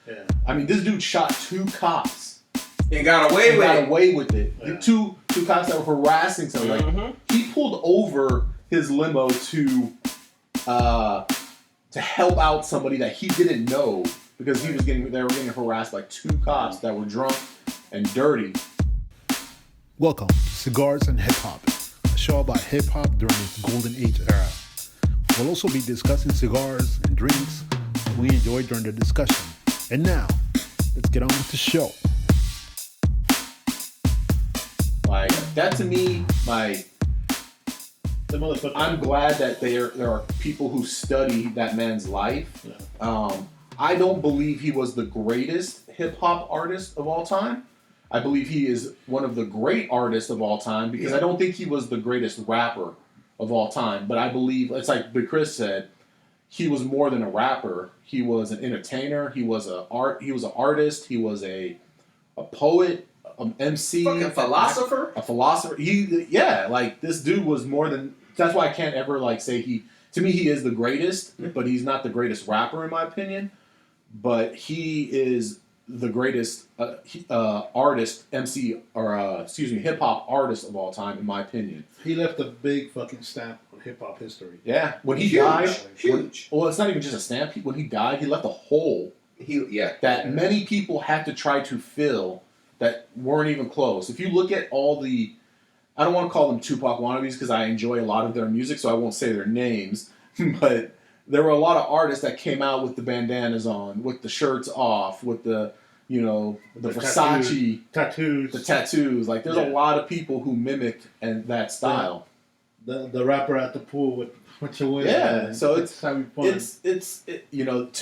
Yeah. I mean, this dude shot 2 cops and got away with it. Yeah. Two cops that were harassing somebody. Like, he pulled over his limo to help out somebody that he didn't know because they were getting harassed by 2 cops that were drunk and dirty. Welcome to Cigars and Hip Hop, a show about hip hop during its golden age era. We'll also be discussing cigars and drinks we enjoyed during the discussion. And now, let's get on with the show. Like, that to me, like, I'm glad that there are people who study that man's life. Yeah. I don't believe he was the greatest hip-hop artist of all time. I believe he is one of the great artists of all time because I don't think he was the greatest rapper of all time. But I believe, it's like Big Chris said, he was more than a rapper. He was an entertainer. He was an artist. He was a poet, an MC, fucking philosopher. A philosopher. Like, this dude was more than. That's why I can't ever like say he. To me, he is the greatest, but he's not the greatest rapper in my opinion. But he is the greatest artist, MC, or hip hop artist of all time, in my opinion. He left a big fucking stamp on hip hop history. Yeah, when he died, huge. Well, it's not even just a stamp. When he died, he left a hole. That many people had to try to fill that weren't even close. If you look at all the, I don't want to call them Tupac wannabes because I enjoy a lot of their music, so I won't say their names, but there were a lot of artists that came out with the bandanas on, with the shirts off, with the Versace tattoos. Like, there's a lot of people who mimicked that style. The rapper at the pool with your way. Yeah, so it's to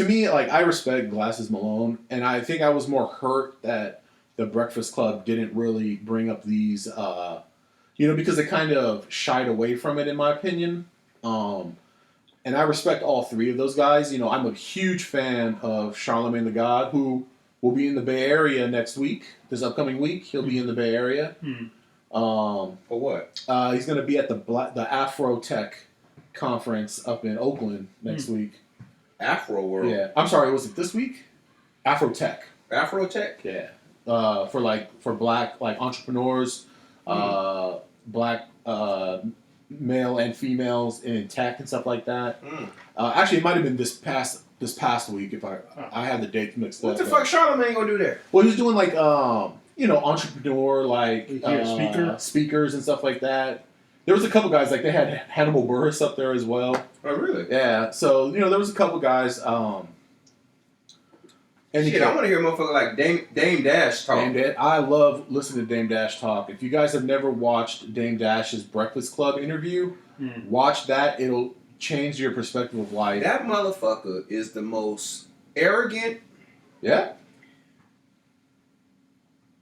me, like, I respect Glasses Malone, and I think I was more hurt that the Breakfast Club didn't really bring up these, because they kind of shied away from it, in my opinion. And I respect all 3 of those guys. You know, I'm a huge fan of Charlamagne the God, who will be in the Bay Area next week. This upcoming week, he'll be in the Bay Area. For what? He's going to be at the Afro Tech conference up in Oakland next week. Afro World? Yeah. I'm sorry, was it this week? Afro Tech. Afro Tech? Yeah. For black, like, entrepreneurs, black male and females in tech and stuff like that. Actually, it might have been this past week if I had the dates mixed up. What the fuck Charlamagne gonna do there? Well, he was doing like entrepreneur, like speakers and stuff like that. There was a couple guys, like they had Hannibal Buress up there as well. Oh, really? Yeah. So there was a couple guys. Shit, I want to hear a motherfucker like Dame Dash talk. I love listening to Dame Dash talk. If you guys have never watched Dame Dash's Breakfast Club interview, watch that. It'll change your perspective of life. That motherfucker is the most arrogant,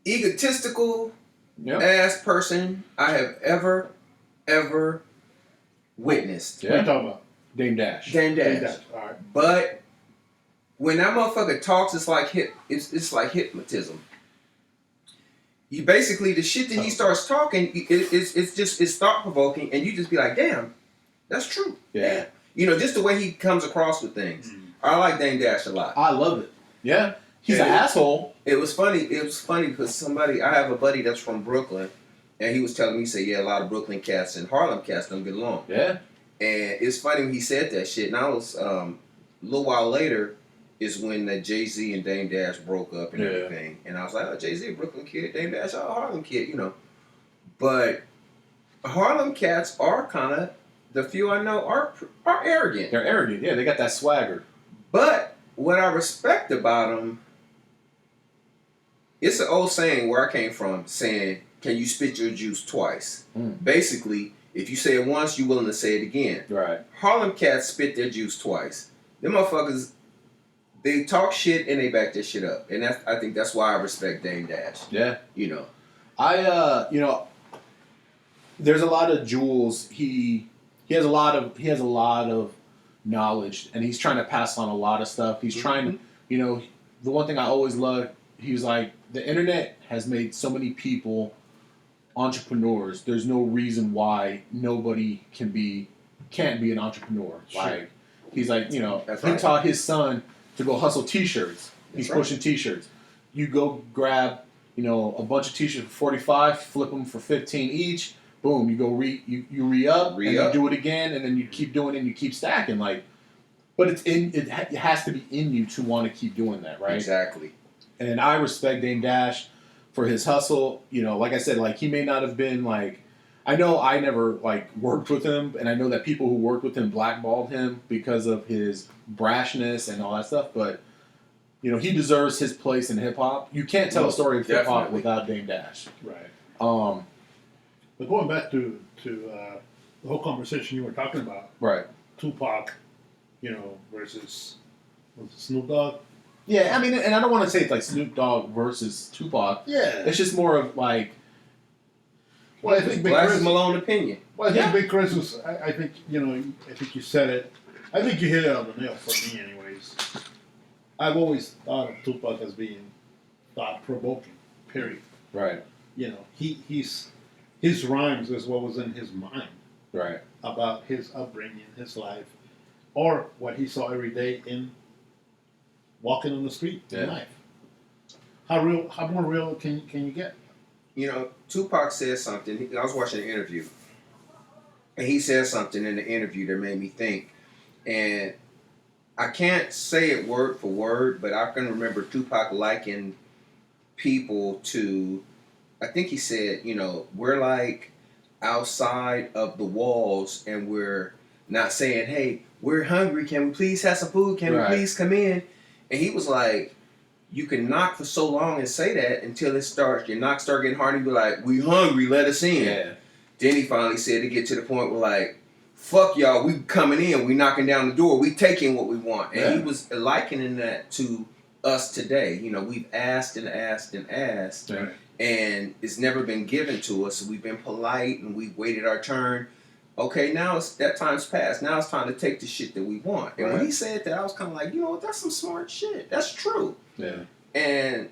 egotistical ass person I have ever witnessed. Yeah. What are you talking about? Dame Dash. Dame Dash. All right. But when that motherfucker talks, it's like it's like hypnotism. You basically, the shit that he starts talking, it's thought provoking, and you just be like, damn, that's true. Yeah. Just the way he comes across with things. I like Dame Dash a lot. I love it. Yeah. He's an asshole. It was funny because I have a buddy that's from Brooklyn, and he was telling me, he said, a lot of Brooklyn cats and Harlem cats don't get along. Yeah. And it's funny when he said that shit, and I was, a little while later, is when Jay-Z and Dame Dash broke up and everything. And I was like, Jay-Z, a Brooklyn kid, Dame Dash, a Harlem kid, But Harlem cats are kind of, the few I know, are arrogant. They're arrogant, yeah. They got that swagger. But what I respect about them, it's an old saying where I came from, saying, can you spit your juice twice? Basically, if you say it once, you're willing to say it again. Right. Harlem cats spit their juice twice. Them motherfuckers, they talk shit and they back their shit up, and I think that's why I respect Dame Dash. Yeah, there's a lot of jewels. He has a lot of knowledge, and he's trying to pass on a lot of stuff. He's trying to, the one thing I always loved. He was like, the internet has made so many people entrepreneurs. There's no reason why nobody can't be an entrepreneur. Sure. Like, he's like, he taught his son to go hustle T-shirts. He's right. pushing T-shirts. You go grab, a bunch of T-shirts for 45, flip them for 15 each. Boom, you go you re-up, and you do it again, and then you keep doing it and you keep stacking. But it has to be in you to want to keep doing that, right? Exactly. And I respect Dame Dash for his hustle. Like I said, he may not have been I know I never worked with him, and I know that people who worked with him blackballed him because of his brashness and all that stuff. But he deserves his place in hip hop. You can't tell a story of hip hop without Dame Dash. Right. But going back to the whole conversation you were talking about, Right. Tupac, versus was it Snoop Dogg. Yeah, I mean, and I don't want to say it's like Snoop Dogg versus Tupac. Yeah. It's just more of Well, I think Big Glasses Chris. Malone opinion. Well, I think Big Chris was. I think I think you said it. I think you hit it on the nail for me, anyways. I've always thought of Tupac as being thought-provoking. Period. Right. His rhymes is what was in his mind Right. about his upbringing, his life, or what he saw every day in walking on the street in life. How more real can you get? Tupac said something. I was watching an interview, and he said something in the interview that made me think. And I can't say it word for word, but I can remember Tupac liking people to, I think he said, we're like outside of the walls, and we're not saying, hey, we're hungry, can we please have some food, can we please come in? And he was like, you can knock for so long and say that until your knock start getting hard, and you be like, we hungry, let us in. Yeah. Then he finally said to get to the point where fuck y'all, we coming in, we knocking down the door, we taking what we want. And he was likening that to us today. We've asked and asked and asked, and it's never been given to us. We've been polite and we've waited our turn. Okay, now that time's passed. Now it's time to take the shit that we want. And when he said that, I was kind of like, that's some smart shit. That's true. Yeah. And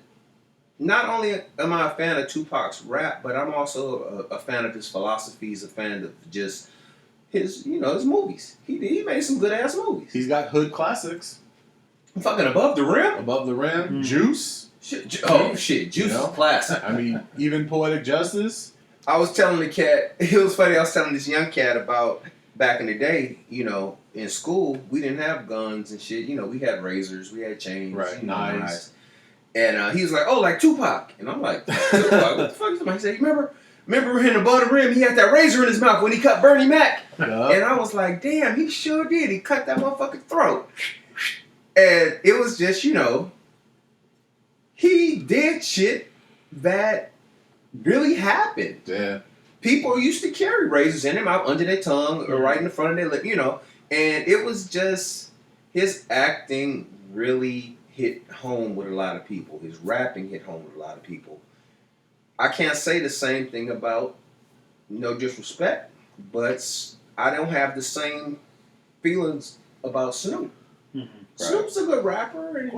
not only am I a fan of Tupac's rap, but I'm also a fan of his philosophies, a fan of just his movies. He made some good ass movies. He's got hood classics. Fucking Above the Rim. Above the Rim. Juice. Juice is classic. I mean, even Poetic Justice. I was telling the cat, it was funny, I was telling this young cat about back in the day, in school, we didn't have guns and shit. We had razors, we had chains, knives. And he was like, oh, like Tupac. And I'm like, Tupac? What the fuck is that? He said, remember in Above the Rim, he had that razor in his mouth when he cut Bernie Mac. Yeah. And I was like, damn, he sure did. He cut that motherfucker's throat. And it was just, he did shit that really happened. Yeah. People used to carry razors in their mouth, under their tongue, or right in the front of their lip, And it was just, his acting really hit home with a lot of people. His rapping hit home with a lot of people. I can't say the same thing about, no disrespect, but I don't have the same feelings about Snoop. Mm-hmm. Snoop's a good rapper, and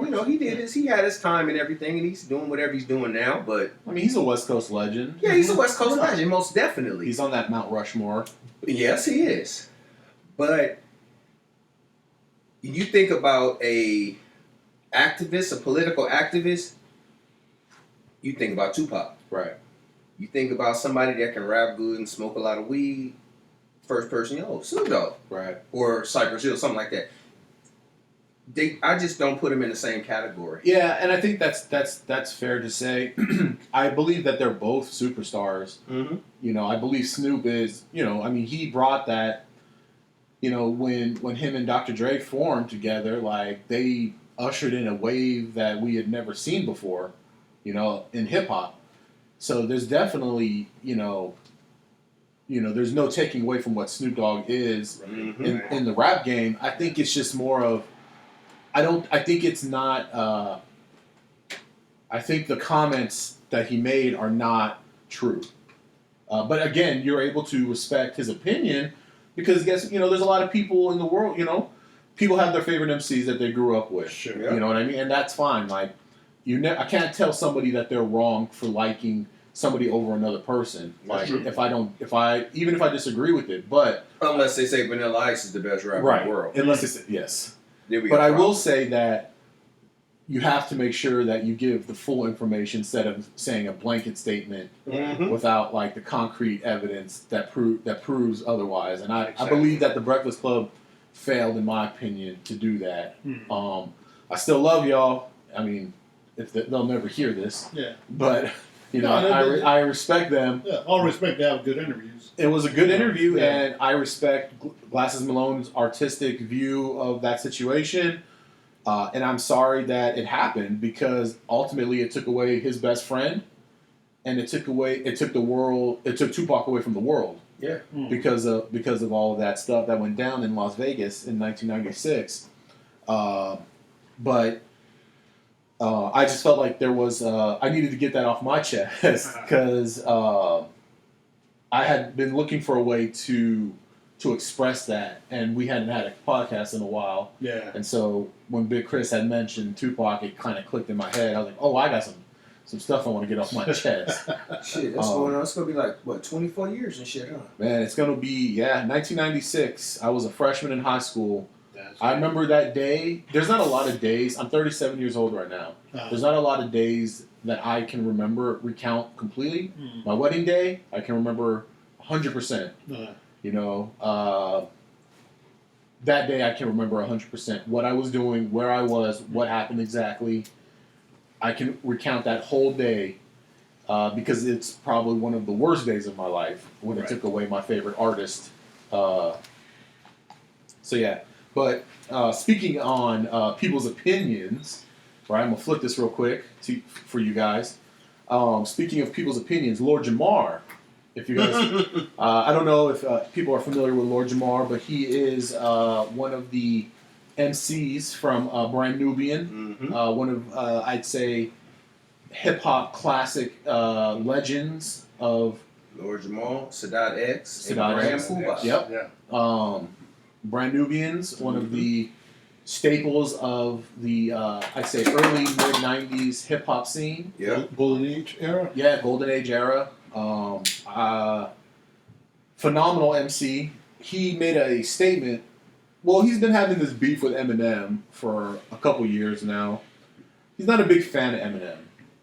he had his time and everything, and he's doing whatever he's doing now. But I mean, he's a West Coast legend. Yeah, he's a West Coast legend, most definitely. He's on that Mount Rushmore. Yes, he is. But you think about a political activist, you think about Tupac. Right. You think about somebody that can rap good and smoke a lot of weed. First person, Snoop Dogg. Right. Or Cypress Hill, something like that. I just don't put them in the same category. Yeah, and I think that's fair to say. I believe that they're both superstars. Mm-hmm. I believe Snoop is. He brought that. When him and Dr. Dre formed together, they ushered in a wave that we had never seen before. In hip hop. So there's definitely there's no taking away from what Snoop Dogg is in the rap game. I think it's just more of. I think it's not. I think the comments that he made are not true. But again, you're able to respect his opinion because there's a lot of people in the world. People have their favorite MCs that they grew up with. Sure. You know what I mean, and that's fine. I can't tell somebody that they're wrong for liking somebody over another person. Even if I disagree with it, but unless they say Vanilla Ice is the best rapper in the world. Unless they say yes. There we But go. I will say that you have to make sure that you give the full information instead of saying a blanket statement without like the concrete evidence that proves otherwise. And I believe that the Breakfast Club failed, in my opinion, to do that. I still love y'all. I mean, they'll never hear this, but you know, I respect them. Yeah, all respect. They have good interviews. It was a good interview, and I respect Glasses Malone's artistic view of that situation. And I'm sorry that it happened because ultimately it took away his best friend, and it took Tupac away from the world. Yeah. Because of all of that stuff that went down in Las Vegas in 1996. But I just felt like there was I needed to get that off my chest because I had been looking for a way to express that, and we hadn't had a podcast in a while. Yeah. And so when Big Chris had mentioned Tupac, it kind of clicked in my head. I was like, oh, I got some stuff I want to get off my chest. Shit, that's going on. It's going to be like, what, 24 years and shit, huh? Man, it's going to be, 1996. I was a freshman in high school. I remember that day. There's not a lot of days. I'm 37 years old right now. There's not a lot of days that I can recount completely. My wedding day, I can remember 100%. You know, that day I can remember 100% what I was doing, where I was, what happened exactly. I can recount that whole day because it's probably one of the worst days of my life when it took away my favorite artist. So yeah, but speaking on people's opinions, right? I'm gonna flip this real quick for you guys. Speaking of people's opinions, Lord Jamar. If you guys, I don't know if people are familiar with Lord Jamar, but he is one of the MCs from Brand Nubian, one of I'd say hip hop classic legends of Lord Jamal, Sadat X, Yep. Yeah. Brand Nubians, one of the staples of the I'd say early mid '90s hip hop scene. Yeah. Golden Age era. Yeah, Golden Age era. Phenomenal MC. He made a statement. Well, he's been having this beef with Eminem for a couple years now. He's not a big fan of Eminem.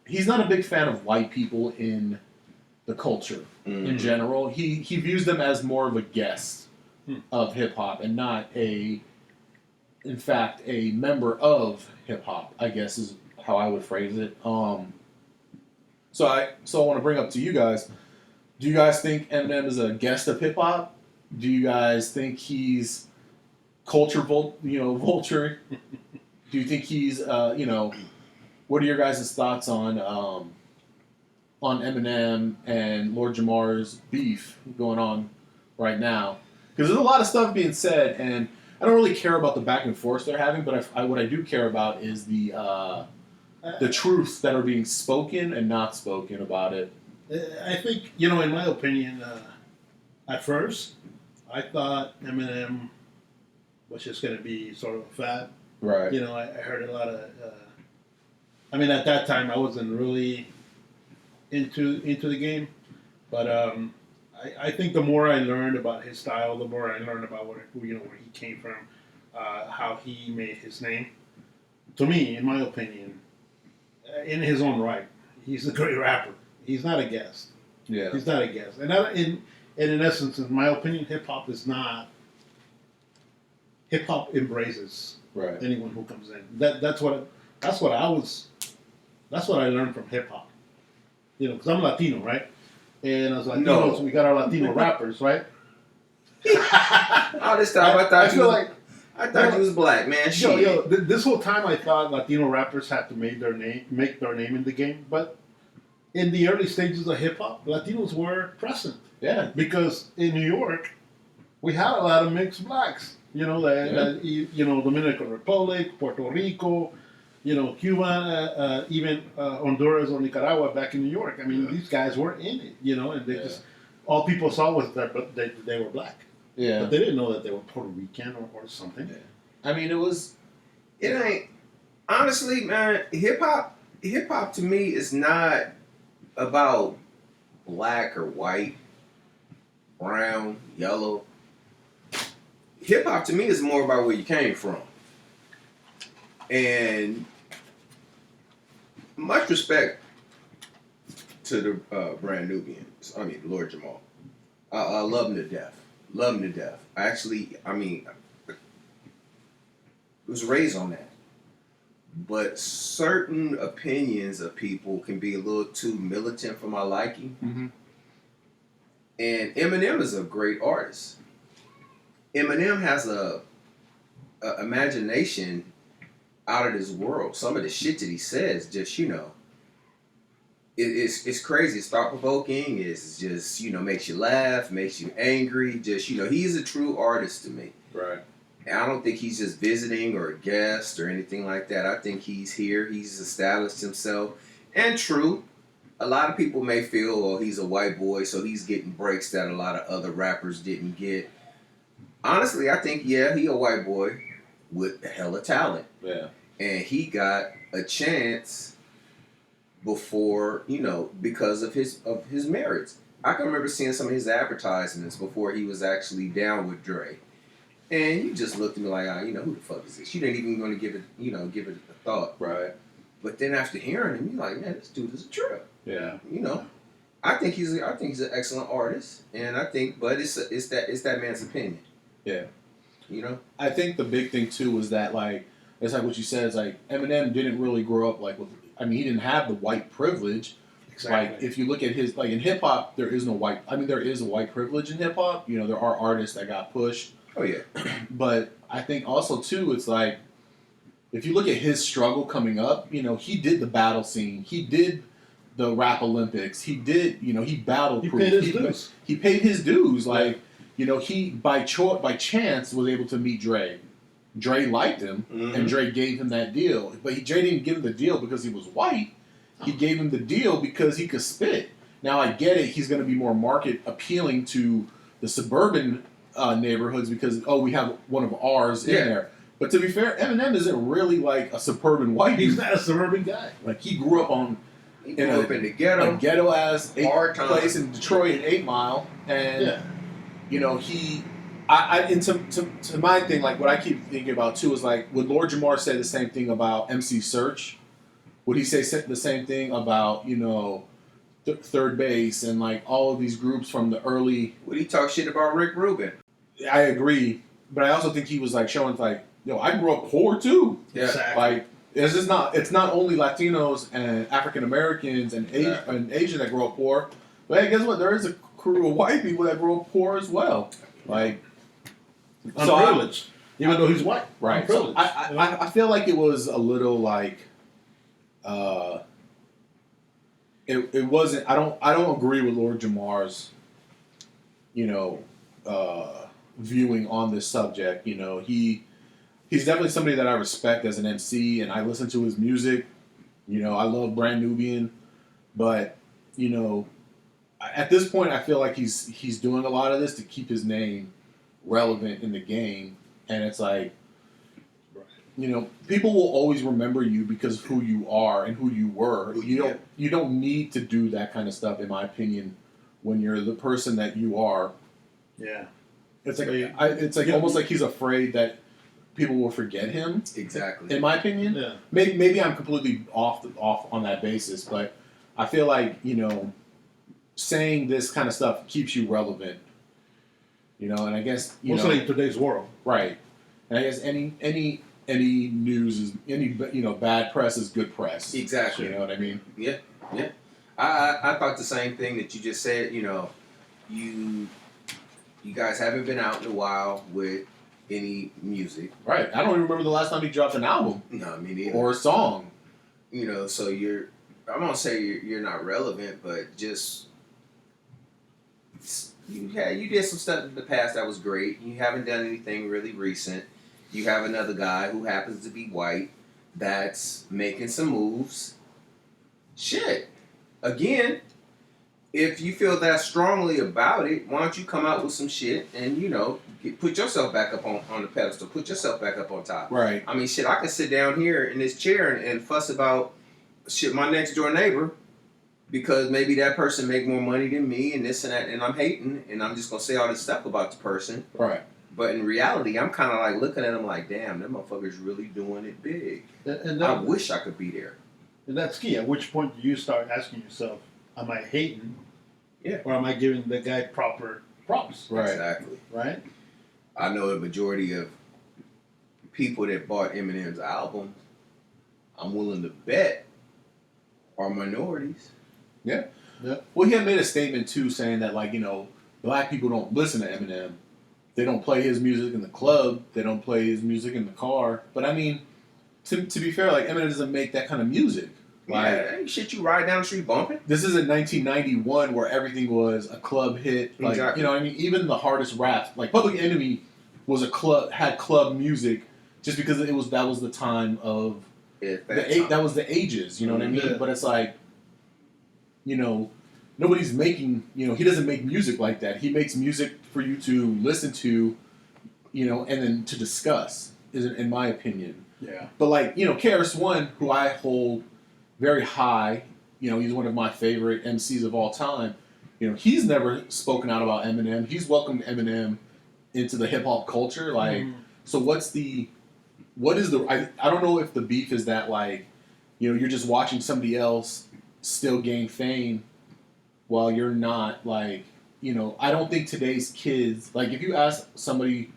He's not a big fan of white people in the culture in general. He views them as more of a guest of hip hop and not in fact, a member of hip hop, I guess is how I would phrase it. So I want to bring up to you guys, do you guys think Eminem is a guest of hip-hop? Do you guys think he's vulture? Do you think he's, what are your guys' thoughts on Eminem and Lord Jamar's beef going on right now? Because there's a lot of stuff being said, and I don't really care about the back and forth they're having, but what I do care about is the truths that are being spoken and not spoken about it. I think, in my opinion, at first, I thought Eminem was just going to be sort of a fad. Right. I heard a lot of... at that time, I wasn't really into the game. But I think the more I learned about his style, the more I learned about where he came from, how he made his name. To me, in my opinion, in his own right, he's a great rapper. He's not a guest. Yeah. He's not a guest. And in essence, in my opinion, hip hop is not. Hip hop embraces anyone who comes in. That's what I learned from hip hop. Because I'm Latino, right? And as Latinos, we got our Latino rappers, right? All this time I thought you was black, man. Shit. This whole time I thought Latino rappers had to make their name in the game, but in the early stages of hip hop, Latinos were present. Yeah. Because in New York, we had a lot of mixed blacks. Dominican Republic, Puerto Rico, Cuba, even Honduras or Nicaragua back in New York. I mean, these guys were in it, and they just all people saw was that they were black. Yeah. But they didn't know that they were Puerto Rican or something. Yeah. I mean, it ain't, honestly, man, hip hop to me is not about black or white, brown, yellow. Hip hop to me is more about where you came from. And much respect to the brand Nubians. I mean, Lord Jamal. I love him to death. Love him to death. I was raised on that. But certain opinions of people can be a little too militant for my liking. Mm-hmm. And Eminem is a great artist. Eminem has a imagination out of this world. Some of the shit that he says, just it's crazy. It's thought provoking. It's just makes you laugh, makes you angry. Just he's a true artist to me. Right. And I don't think he's just visiting or a guest or anything like that. I think he's here. He's established himself. And true, a lot of people may feel, oh, he's a white boy, so he's getting breaks that a lot of other rappers didn't get. Honestly, I think, he a white boy with a hell of talent. Yeah. And he got a chance before, because of his merits. I can remember seeing some of his advertisements before he was actually down with Dre. And you just looked at me like, who the fuck is this? You didn't even going to give it a thought. Right. But then after hearing him, you're like, man, this dude is a trip. Yeah. I think he's an excellent artist, and but it's that man's opinion. Yeah. I think the big thing too was that it's like what you said. It's like Eminem didn't really grow up he didn't have the white privilege. Exactly. Like if you look at his in hip hop, there is no white. There is a white privilege in hip hop. There are artists that got pushed. Oh yeah. But I think also too, it's like if you look at his struggle coming up, he did the battle scene. He did the rap Olympics. He did, he battled. He paid his dues. He paid his dues. He by chance was able to meet Dre. Dre liked him, and Dre gave him that deal. But Dre didn't give him the deal because he was white. He gave him the deal because he could spit. Now I get it. He's going to be more market appealing to the suburban neighborhoods because we have one of ours in there. But to be fair, Eminem isn't really like a suburban white dude. He's not a suburban guy. He grew up in the ghetto, a ghetto ass hard place in Detroit, in 8 Mile, and to my thing, what I keep thinking about too is would Lord Jamar say the same thing about MC Search? Would he say the same thing about Third Base and all of these groups from the early? Would he talk shit about Rick Rubin? I agree, but I also think he was showing I grew up poor too. Yeah. Exactly. It's not only Latinos and African Americans and Asian that grow up poor, but hey, guess what? There is a crew of white people that grow up poor as well. Unprivileged, even though he's white. Right. So I feel like it was a little it wasn't. I don't agree with Lord Jamar's viewing on this subject. He's definitely somebody that I respect as an MC, and I listen to his music. I love Brand Nubian, but at this point, I feel like he's doing a lot of this to keep his name relevant in the game, and it's people will always remember you because of who you are and who you were. You don't need to do that kind of stuff, in my opinion, when you're the person that you are. Yeah, it's almost like he's afraid that people will forget him. Exactly. In my opinion, yeah. Maybe I'm completely off on that basis, but I feel like saying this kind of stuff keeps you relevant. And I guess mostly in today's world, right? And I guess any news is bad press is good press. Exactly. You know what I mean? Yeah. I thought the same thing that you just said. You guys haven't been out in a while with any music. Right. I don't even remember the last time he dropped an album. No, me neither. Or a song. So I'm gonna say you're not relevant, but just you did some stuff in the past that was great. You haven't done anything really recent. You have another guy who happens to be white that's making some moves. Shit. Again, if you feel that strongly about it, why don't you come out with some shit and, put yourself back up on the pedestal. Put yourself back up on top. Right. I mean, shit, I can sit down here in this chair and fuss about shit my next door neighbor because maybe that person make more money than me and this and that, and I'm hating, and I'm just going to say all this stuff about the person. Right. But in reality, I'm kind of looking at them like, damn, that motherfucker's really doing it big. and I wish I could be there. And that's key. At which point do you start asking yourself, am I hating? Yeah. Or am I giving the guy proper props? Right. Exactly. Right? I know the majority of people that bought Eminem's album, I'm willing to bet, are minorities. Yeah. Yeah. Well, he had made a statement too, saying that like black people don't listen to Eminem. They don't play his music in the club. They don't play his music in the car. But I mean, to be fair, like Eminem doesn't make that kind of music. Like, Yeah, ain't shit you ride down the street bumping. this isn't 1991 where everything was a club hit. Like, Exactly. you know what I mean? Even the hardest raps, like Public Enemy was had club music just because that was the time of that was the ages, you know what I mean? Yeah. But it's like, nobody's making, he doesn't make music like that. He makes music for you to listen to, and then to discuss, in my opinion. Yeah. But like, KRS-One, who I hold very high, he's one of my favorite MCs of all time. He's never spoken out about Eminem. He's welcomed Eminem into the hip hop culture. Like, so what is the, I don't know if the beef is that like, you're just watching somebody else still gain fame while you're not, like, I don't think today's kids, like if you ask somebody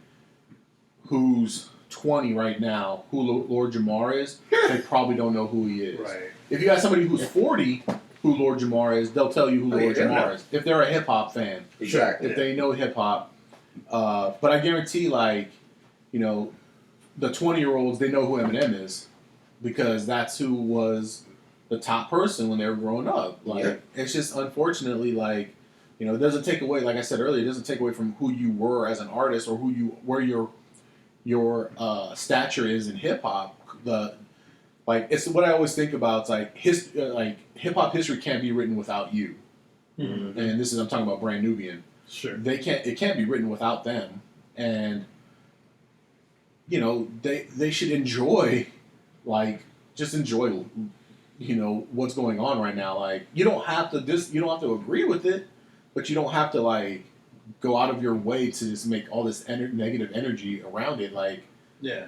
who's 20 right now who Lord Jamar is, they probably don't know who he is. Right. If you ask somebody who's 40 who Lord Jamar is, they'll tell you who Lord yeah, Jamar is. If they're a hip hop fan. Exactly. If they know hip hop. But I guarantee, like, the 20-year-olds, they know who Eminem is because that's who was the top person when they were growing up. Like, It's just unfortunately, like, it doesn't take away, like I said earlier, it doesn't take away from who you were as an artist or where your stature is in hip hop. It's what I always think about. It's like hip hop history can't be written without you. Mm-hmm. And I'm talking about Brand Nubian. Sure. It can't be written without them. And they should enjoy, just enjoy, what's going on right now. Like, you don't have to agree with it, but you don't have to like go out of your way to just make all this negative energy around it. Like, yeah.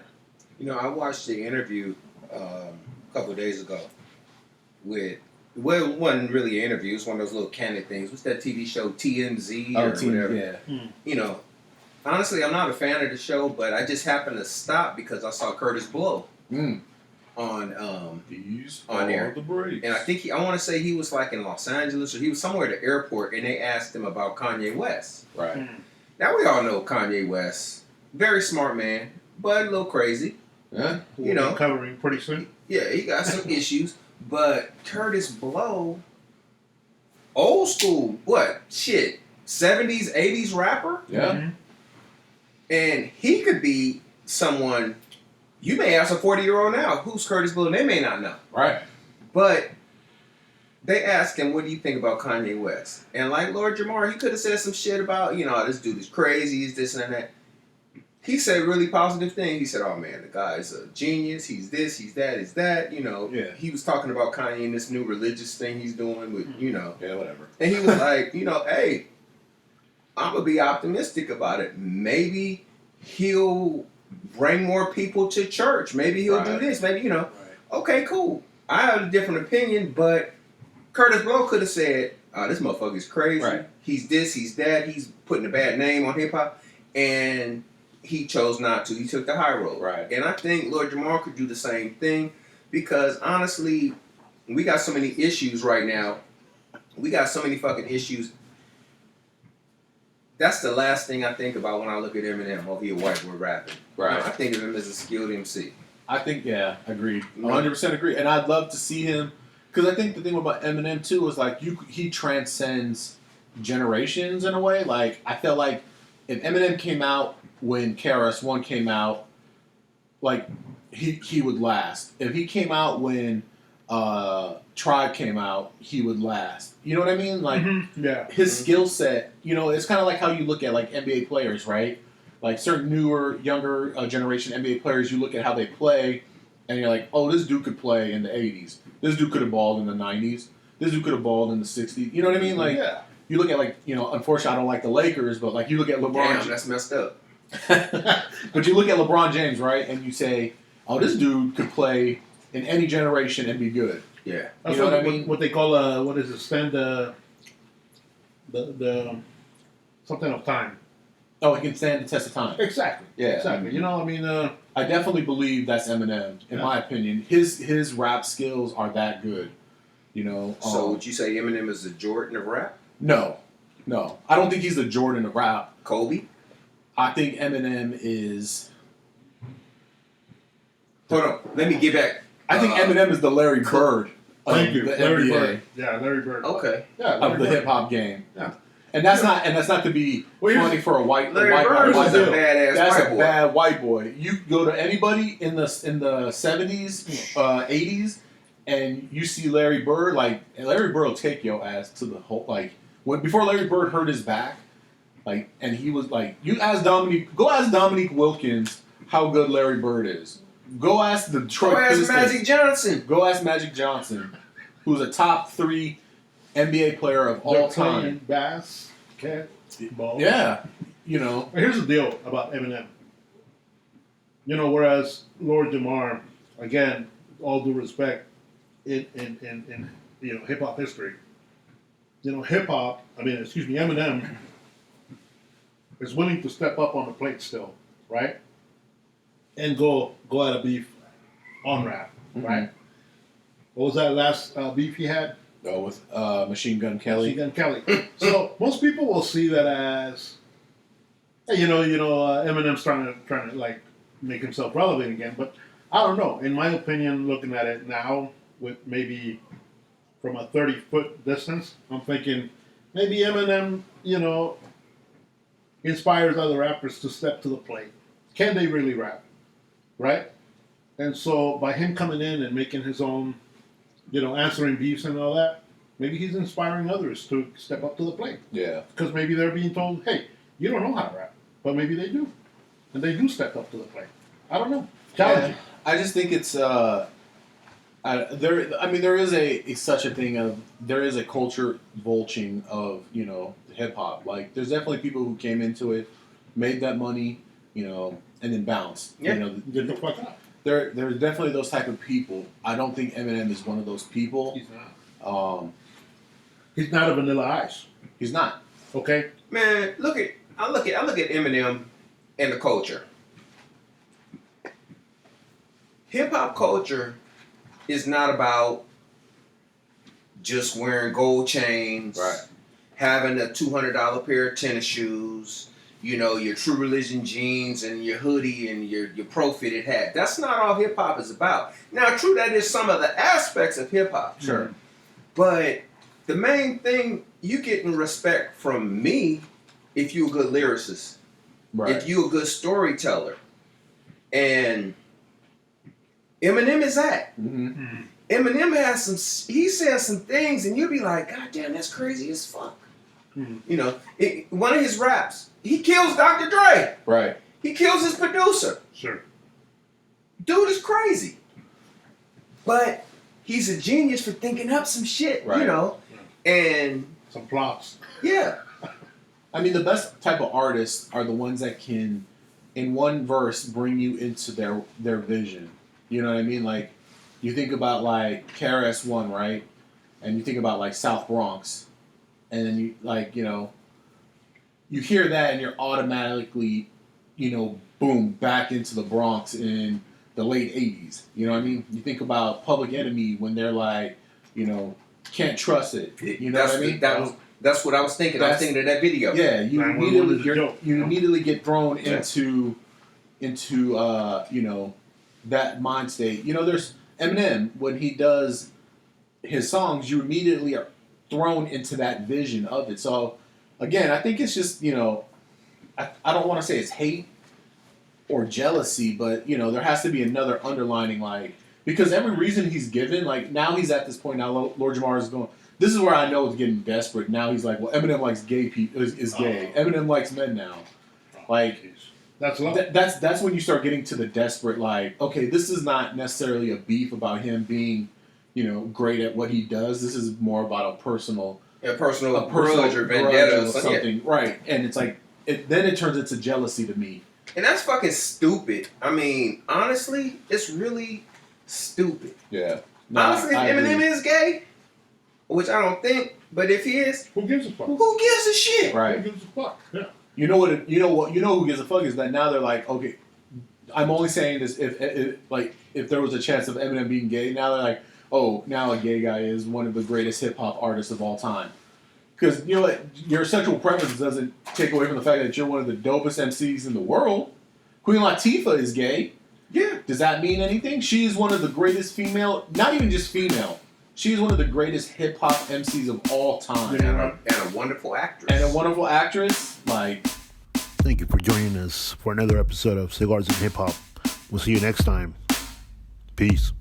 I watched the interview a couple of days ago it wasn't really an interview. It was one of those little candid things. What's that TV show, TMZ or whatever? Yeah. Honestly, I'm not a fan of the show, but I just happened to stop because I saw Curtis Blow on These on there. the breaks. And I think I want to say he was like in Los Angeles or he was somewhere at the airport, and they asked him about Kanye West. Right. Now we all know Kanye West, very smart man, but a little crazy. Yeah. We'll be covering pretty soon. Yeah, he got some issues. But Curtis Blow, old school, 70s, 80s rapper? Yeah. Mm-hmm. And he could be someone, you may ask a 40-year-old now, who's Curtis Blow? They may not know. Right. But they asked him, what do you think about Kanye West? And like Lord Jamar, he could have said some shit about, this dude is crazy, he's this and that. He said really positive things. He said, oh man, the guy's a genius. He's this, he's that, he's that. Yeah. He was talking about Kanye and this new religious thing he's doing with, Yeah, whatever. And he was like, hey, I'm going to be optimistic about it. Maybe he'll bring more people to church. Maybe he'll do this. Maybe, Right. Okay, cool. I have a different opinion, but Curtis Blow could have said, oh, this motherfucker's crazy. Right. He's this, he's that. He's putting a bad name on hip hop. And he chose not to. He took the high road. Right. And I think Lord Jamar could do the same thing because honestly, we got so many issues right now. We got so many fucking issues. That's the last thing I think about when I look at Eminem. Oh, he a white boy rapping. Right. I think of him as a skilled MC. I think, yeah, agreed. 100% agree. And I'd love to see him, because I think the thing about Eminem, too, is like he transcends generations in a way. Like, I felt like if Eminem came out when KRS-One came out, like, he would last. If he came out when Tribe came out, he would last. You know what I mean? Like, Yeah. his skill set, it's kind of like how you look at, like, NBA players, right? Like, certain newer, younger generation NBA players, you look at how they play, and you're like, oh, this dude could play in the 80s. This dude could have balled in the 90s. This dude could have balled in the 60s. You know what I mean? Like, yeah. You look at, like, unfortunately, I don't like the Lakers, but, like, you look at LeBron. Damn, that's messed up. But you look at LeBron James, right, and you say, oh, this dude could play in any generation and be good. Yeah. That's You know what I mean? What they call what is it? Stand the something of time. Oh, he can stand the test of time. Exactly. Yeah. Exactly. You know, I mean, I definitely believe that's Eminem, in my opinion. His rap skills are that good. You know. So would you say Eminem is the Jordan of rap? No. I don't think he's the Jordan of rap. Kobe? I think Eminem is. Hold on. Let me get back. I think Eminem is the Larry Bird of thank you, the Larry NBA, Bird. Yeah, Larry Bird. Okay. Yeah, of Larry the Bird. hip hop game. Yeah. And that's not to be funny for a white Larry white Bird guy. was a badass That's white a boy. bad white boy. You go to anybody in the 70s, 80s, and you see Larry Bird, like Larry Bird will take your ass to the whole before Larry Bird hurt his back, and he was go ask Dominique Wilkins how good Larry Bird is. Go ask the Detroit Go ask Pistons. Magic Johnson. Go ask Magic Johnson, who's a top 3 NBA player of all time. Playing basketball. Yeah, you know. Here's the deal about Eminem. You know, whereas Lord Jamar, again, all due respect, in hip hop history, Eminem is willing to step up on the plate still, right? And go at a beef on rap, right? What was that last beef he had? With Machine Gun Kelly. Machine Gun Kelly. So most people will see that as, hey, Eminem's trying to like make himself relevant again. But I don't know. In my opinion, looking at it now, with maybe from a 30-foot distance, I'm thinking maybe Eminem, inspires other rappers to step to the plate. Can they really rap, right? And so by him coming in and making his own, answering beefs and all that, maybe he's inspiring others to step up to the plate. Yeah. Because maybe they're being told, hey, you don't know how to rap. But maybe they do. And they do step up to the plate. I don't know. Challenge. I just think it's there is such a thing of there is a culture vulturing of hip hop. Like there's definitely people who came into it, made that money, and then bounced. Yeah. Get the fuck out. There's definitely those type of people. I don't think Eminem is one of those people. He's not. He's not a Vanilla Ice. He's not. Okay? Man, I look at Eminem and the culture. Hip hop culture is not about just wearing gold chains, Right. having a $200 pair of tennis shoes, your True Religion jeans and your hoodie and your pro-fitted hat. That's not all hip hop is about. Now, true, that is some of the aspects of hip hop. Sure. But the main thing, you getting respect from me if you're a good lyricist, Right. if you're a good storyteller. And Eminem is that. Mm-hmm. Eminem he says some things and you'll be like, God damn, that's crazy as fuck. Mm-hmm. One of his raps, he kills Dr. Dre. Right. He kills his producer. Sure. Dude is crazy. But he's a genius for thinking up some shit, Right. And Some plots. yeah. I mean, the best type of artists are the ones that can, in one verse, bring you into their vision. You know what I mean? Like, you think about like KRS-One, right? And you think about like South Bronx, and then you hear that and you're automatically, boom, back into the Bronx in the late 80s. You know what I mean? You think about Public Enemy when they're like, can't trust it. You know what I mean? That's what I was thinking. I was thinking of that video. Yeah, you 911 is a immediately joke, immediately get thrown into that mind state. There's Eminem when he does his songs, you immediately are thrown into that vision of it. So again, I think it's just I don't want to say it's hate or jealousy, but there has to be another underlining because every reason he's given, now he's at this point now. Lord Jamar is going. This is where I know it's getting desperate. Now he's like, well, Eminem likes gay people. Is gay. Eminem likes men now. That's love. That's when you start getting to the desperate. Okay, this is not necessarily a beef about him being, great at what he does. This is more about a personal grudge or vendetta or something, right? And it's then it turns into jealousy to me. And that's fucking stupid. I mean, honestly, it's really stupid. Yeah. Honestly, if I agree. Eminem is gay, which I don't think, but if he is, Who gives a fuck? who gives a shit? Right. Who gives a fuck? Yeah. You know who gives a fuck is that now they're like, okay, I'm only saying this if there was a chance of Eminem being gay. Now they're like, oh, now a gay guy is one of the greatest hip hop artists of all time. Because you know what, your sexual preference doesn't take away from the fact that you're one of the dopest MCs in the world. Queen Latifah is gay. Yeah. Does that mean anything? She is one of the greatest female, not even just female. She is one of the greatest hip hop MCs of all time. And a wonderful actress. And a wonderful actress. Like, Thank you for joining us for another episode of Cigars and Hip Hop. We'll see you next time. Peace.